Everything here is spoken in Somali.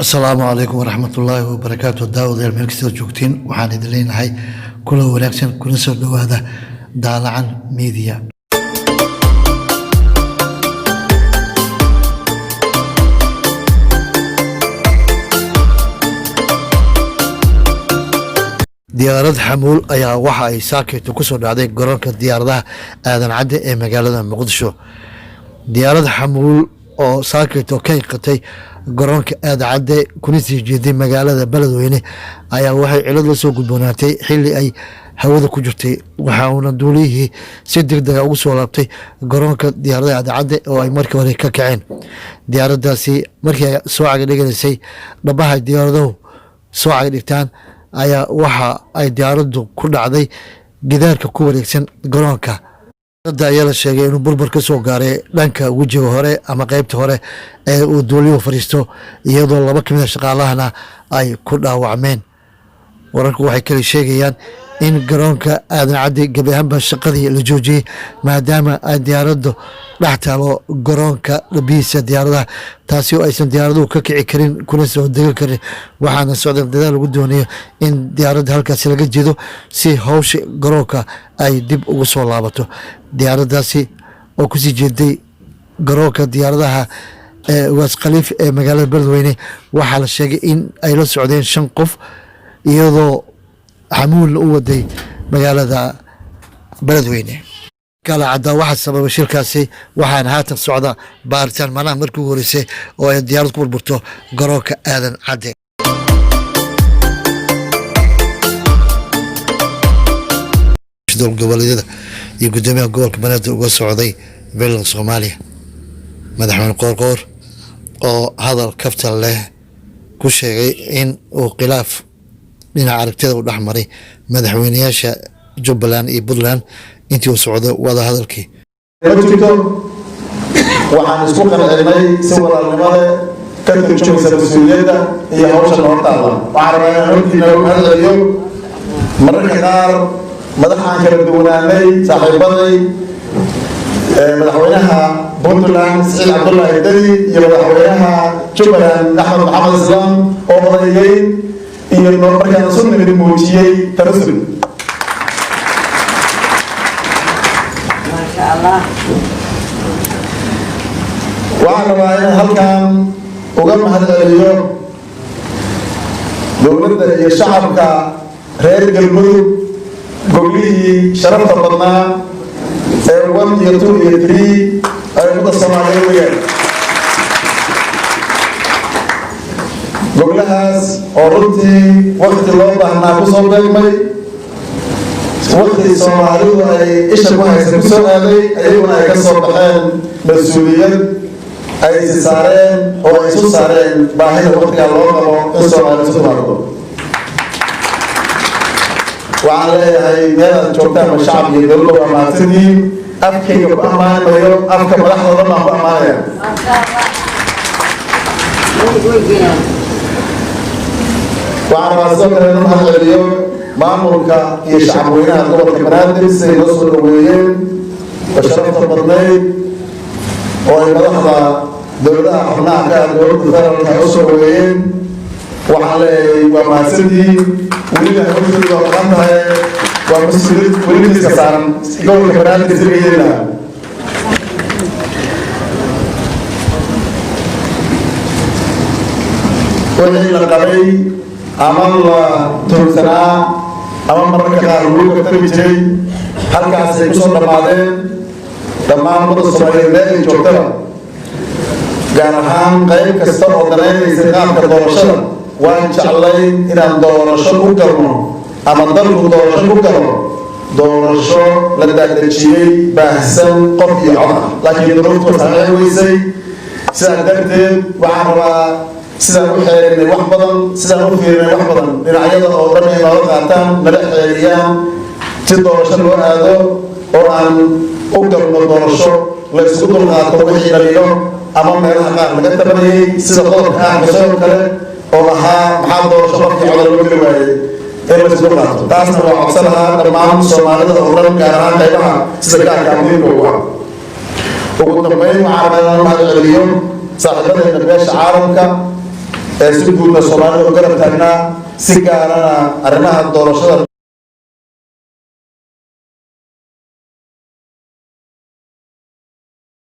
asalaamu calaykum waraxmatullaahi wabarakaatu daawadayaal meel kastoo joogtiin waxaan idin leenahay kula wanaagsan kuna soo dhowaada daalacan media diyaarad xamuul ayaa waxa ay saakeeto ku soo dhacday garoonka diyaaradaha aadan cadde ee magaalada muqdisho diyaarad xamuul oo saakeeto ka qatay garoonka aadan cadde kuna sii jeeday magaalada beledweyne ayaa waxay cilad la soo gudboonaatay xilli ay hawada ku jirtay waxauna duuliyihii si degdega ugu soo laabtay garoonka diyaaradaha aadan cadde oo ay markii hore ka kaceen diyaaradaasi markii ay soo caga dhiganaysay dhabaha diyaaradahu soo caga dhigtaan ayaa waxa ay diyaaraddu ku dhacday gidaarka ku wareegsan garoonka da ayaa la sheegay inuu burbur ka soo gaaray dhanka wejiga hore ama qeybta hore ee uu duuliyuhu fadhiisto iyadoo laba ka mid a shaqaalahana ay ku dhaawacmeen wararku waxay kale sheegayaan in garoonka aadan cadde gebi ahaanba shaqadii la joojiyey maadaama ay diyaaraddu dhex taalo garoonka dhabihiisa diyaaradaha taasi oo aysan diyaaraduhu ka kici karin kuna soo degi karin waxaana socda dadaal lagu doonayo in diyaaradda halkaasi laga jeedo si howsha garoonka ay dib ugu soo laabato diyaaraddaasi oo kusii jeeday garoonka diyaaradaha ee ugaas khaliif ee magaalada beledweyne waxaa la sheegay in ay la socdeen 5 qof iyadoo xamuulna u waday magaalada beledweyne kala cadda waxaa sababay shilkaasi waxaana haatan socda baaritaan manaha markii ugu horeysay oo ay diyaarad ku burburto garoonka aadan cadde goboleedyada iyo gudoomiyaha gobolka banaadir uga socday beelan soomaaliya madaxweyne qoorqoor oo hadal kaftan leh ku sheegay in uu khilaaf dhinaca aragtida u dhex maray madaxweynayaasha jubbaland iyo puntland intii uu socdo wada hadalkii jirto waxaan isku qancinay si walaalnimada ka turjumaysa mas-uuliyadda iyo hawsha noo taala waxaan rabaa inaan hortiina u hadlayo mararka qaar madaxaan kala duwanaanay saaxiibaday madaxweynaha puntland siciid cabdullaahi deni iyo madaxweynaha jubbaland axmed maxamed islaam oo odayeyn iyo markaan isu nimid muujiyey tarasul waxaan rabaa inaan halkan uga mahadceliyo dowladda iyo shacabka reer galmudug goblihii sharafta badnaa ee 1 iyo 2 iyo 3 ay ummadda soomaaliyeed weyaan goblahaas oo runtii wakti loo baahnaa ku soo beegmay wakti soomaalidu ay isha ku haysa ku soo aaday ayaguna ay ka soo baxeen mas-uuliyad ay isi saareen oo ay isu saareen baahida waktigaa loo qabo in soomaali isu timaado waxaan leeyahay meel aad joogtaan ma shacab iyo dowladda waa mahadsantihiin afkayga ku ammaanayo afka madaxdooda baan ku ammaanaya waxaan rabaa sidoo kale in mahad celiyo maamulka iyo shacabweynaha gobolka banaadir siday noo soo dhaweeyeen oo sharafta badnayd oo ay madaxda dowladaha xubnaha ka ah dowladda federaalka ay u soo dhaweeyeen waxaan leeyahay waa mahadsantihiin weliba hawsheedu waa maqan tahay waa mas-uuliyad weli miiska saaran gobolka banaadir sida yeeli lahaa wixii la qabay ama la tursanaa ama mararka qaar lagu gartami jiray halkaasay ku soo dhammaadeen dhammaan ummadda soomaaliyeed meel ay joogtaba gaar ahaan qayb kasta oo danaynaysa qaabka doorashada waan jeclay inaan doorasho ku galno ama dalku doorasho ku galo doorasho la daadejiyey baahsan qof iyo cod ah laakiin duruuftu saameen weysay sidaa darteed waxaan rabaa sidaan u xeerinay wax badan sidaan u fiirinay wax badan dhinacyada oo dhan ay noola qaataan nala xeeriyaan si doorasho loo aado oo aan u galno doorasho la isku dulqaato wixii dhaliyo ama meelaha qaar laga tabanayay sida qodobka ahbashadoo kale oo ahaa maxaa doorasho qofkii codal loo geli waayey in la isku qaato taasna waa codsan lahaa dhammaan soomaalida oo dhan gaar ahaan qaybaha sida gaarka muhiimka ugu ah ugu dambeyn waxaan rabaa inaan mahad celiyo saaxiibadayna beesha caalamka si guudna soomaalida u garab taagnaa si gaarana arrimaha doorashada